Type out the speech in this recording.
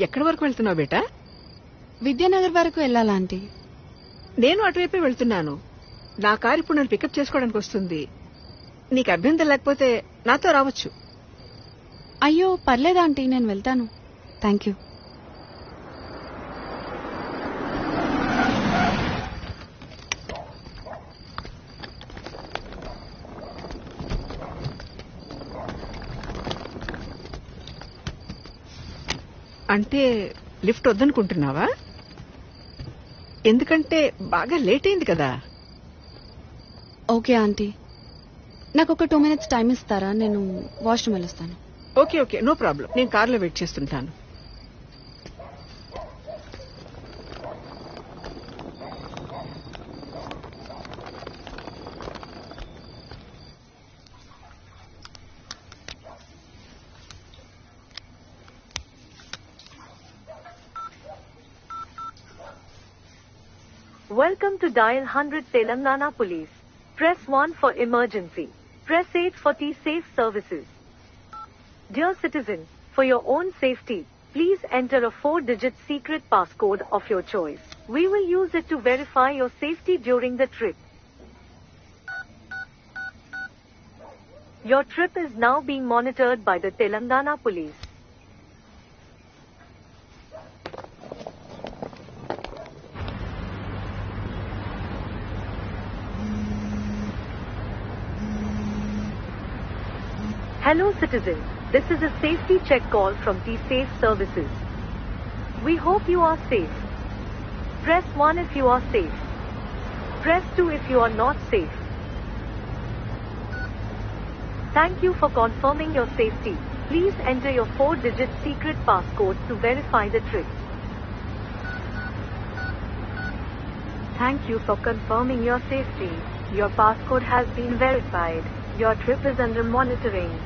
ఎక్కడి వరకు వెళ్తున్నావు బేటా? విద్యానగర్ వరకు వెళ్ళాలా ఆంటీ? నేను అటువైపే వెళ్తున్నాను. నా కారు ఇప్పుడు నన్ను పికప్ చేసుకోవడానికి వస్తుంది. నీకు అభ్యంతరం లేకపోతే నాతో రావచ్చు. అయ్యో పర్లేదు ఆంటీ, నేను వెళ్తాను. Thank you. అంటే లిఫ్ట్ వద్దనుకుంటున్నావా? ఎందుకంటే బాగా లేట్ అయింది కదా. ఓకే ఆంటీ, నాకు ఒక 2 minutes టైం ఇస్తారా? నేను వాష్రూమ్ వెళ్ళొస్తాను. Okay okay, no problem. నేను కార్లో వెయిట్ చేస్తుంటాను. Welcome to Dial 100 Telangana Police. Press 1 for emergency. Press 8 for T-Safe services. Dear citizen, for your own safety, please enter a 4-digit secret passcode of your choice. We will use it to verify your safety during the trip. Your trip is now being monitored by the Telangana Police. Hello citizen, this is a safety check call from T-Safe services. We hope you are safe. Press 1 if you are safe. Press 2 if you are not safe. Thank you for confirming your safety. Please enter your 4-digit secret passcode to verify the trip. Thank you for confirming your safety. Your passcode has been verified. Your trip is under monitoring.